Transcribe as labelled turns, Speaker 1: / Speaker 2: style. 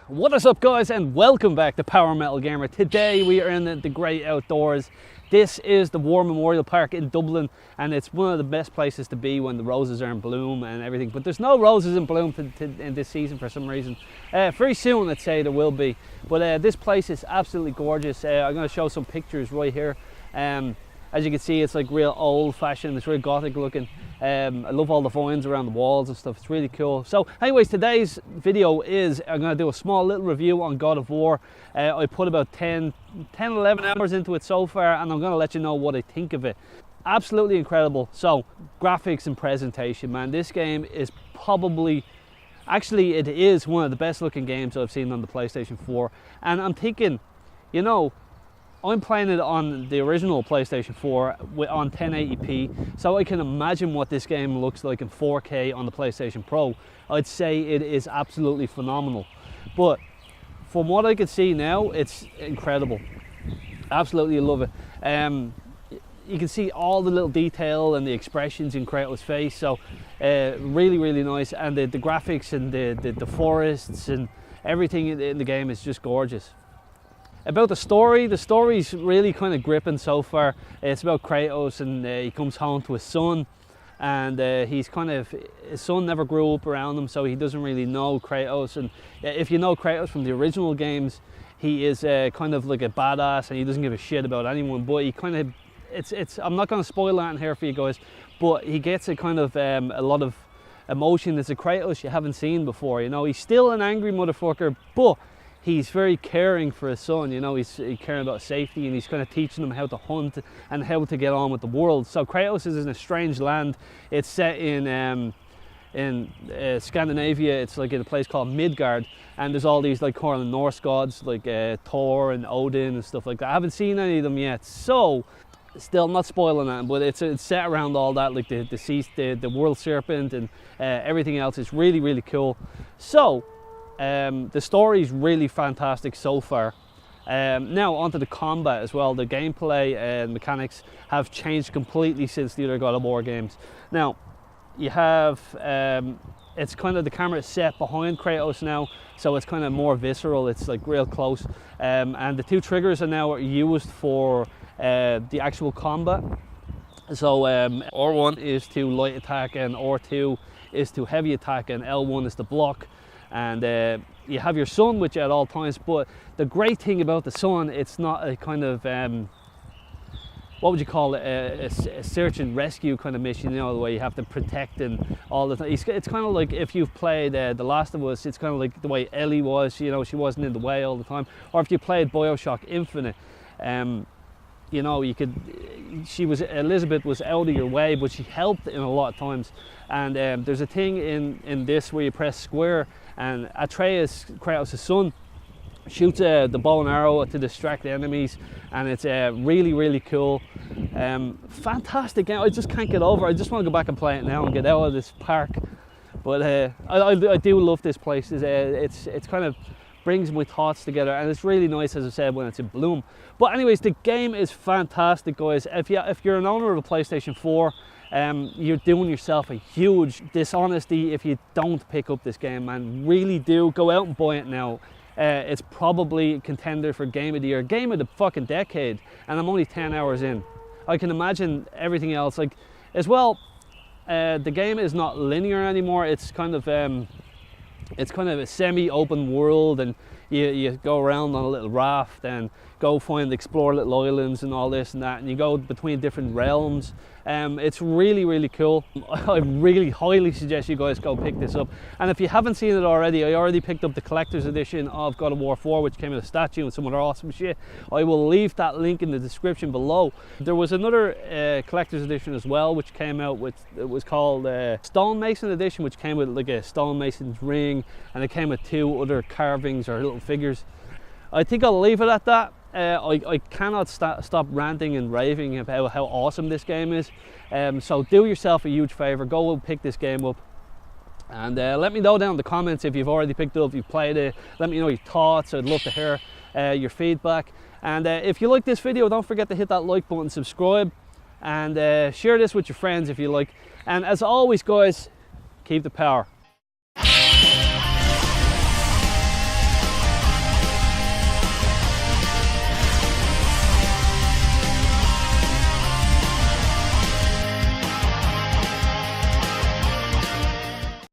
Speaker 1: What is up, guys, and welcome back to Power Metal Gamer. Today we are in the great outdoors. This is the War Memorial Park in Dublin, and it's one of the best places to be when the roses are in bloom and everything. But there's no roses in bloom in this season for some reason. Very soon, let's say, there will be. But this place is absolutely gorgeous. I'm going to show some pictures right here. As you can see, it's like real old-fashioned. It's real gothic looking. I love all the vines around the walls and stuff. It's really cool. So anyways, today's video is I'm going to do a small little review on God of War. I put about 11 hours into it so far, and I'm going to let you know what I think of it. Absolutely incredible. So graphics and presentation, man, this game is probably, actually it is one of the best looking games I've seen on the PlayStation 4. And I'm thinking, you know, I'm playing it on the original PlayStation 4 on 1080p, so I can imagine what this game looks like in 4K on the PlayStation Pro. I'd say it is absolutely phenomenal. But from what I can see now, it's incredible. Absolutely love it. You can see all the little detail and the expressions in Kratos' face, so really nice. And the graphics and the forests and everything in the game is just gorgeous. About the story's really kind of gripping so far. It's about Kratos, and he comes home to his son, and his son never grew up around him, so he doesn't really know Kratos. And if you know Kratos from the original games, he is kind of like a badass, and he doesn't give a shit about anyone. But he kind of, I'm not going to spoil that in here for you guys, but he gets a kind of a lot of emotion. It's a Kratos you haven't seen before. You know, he's still an angry motherfucker, but he's very caring for his son. You know, he's caring about safety, and he's kind of teaching him how to hunt and how to get on with the world. So Kratos is in a strange land. It's set in Scandinavia. It's like in a place called Midgard, and there's all these like kind of Norse gods like Thor and Odin and stuff like that. I haven't seen any of them yet, so still not spoiling that, but it's set around all that, like the world serpent and everything else. It's really cool. So the story is really fantastic so far. Now onto the combat as well. The gameplay and mechanics have changed completely since the other God of War games. Now you have it's kind of, the camera is set behind Kratos now, so it's kind of more visceral. It's like real close, and the two triggers are now used for the actual combat. So R1 is to light attack, and R2 is to heavy attack, and L1 is to block. And you have your son with you at all times. But the great thing about the son, it's not a kind of what would you call it, a search and rescue kind of mission, you know, the way you have to protect and all the time. It's kind of like if you've played The Last of Us. It's kind of like the way Ellie was, you know, she wasn't in the way all the time. Or if you played BioShock Infinite, you know, Elizabeth was out of your way, but she helped in a lot of times. And there's a thing in this where you press square, and Atreus, Kratos' son, shoots the bow and arrow to distract the enemies, and it's really cool. Fantastic game. I just can't get over it. I just want to go back and play it now and get out of this park. But I do love this place. It's kind of brings my thoughts together, and it's really nice, as I said, when it's in bloom. But anyways, the game is fantastic, guys. If you're an owner of a PlayStation 4, you're doing yourself a huge dishonesty if you don't pick up this game, man. Really do go out and buy it now. It's probably a contender for Game of the Year, Game of the fucking Decade, and I'm only 10 hours in. I can imagine everything else, like, as well. The game is not linear anymore. It's kind of a semi-open world, and you go around on a little raft and explore little islands and all this and that, and you go between different realms. It's really cool. I really highly suggest you guys go pick this up. And if you haven't seen it already, I already picked up the collector's edition of God of War 4, which came with a statue and some other awesome shit. I will leave that link in the description below. There was another collector's edition as well, which came out with, it was called Stonemason edition, which came with like a stonemason's ring, and it came with 2 other carvings or little figures. I think I'll leave it at that. I cannot stop ranting and raving about how awesome this game is. So do yourself a huge favor, go and pick this game up, and let me know down in the comments if you've already picked it up, if you've played it. Let me know your thoughts. I'd love to hear your feedback. And if you like this video, don't forget to hit that like button, subscribe, and share this with your friends if you like. And as always, guys, keep the power.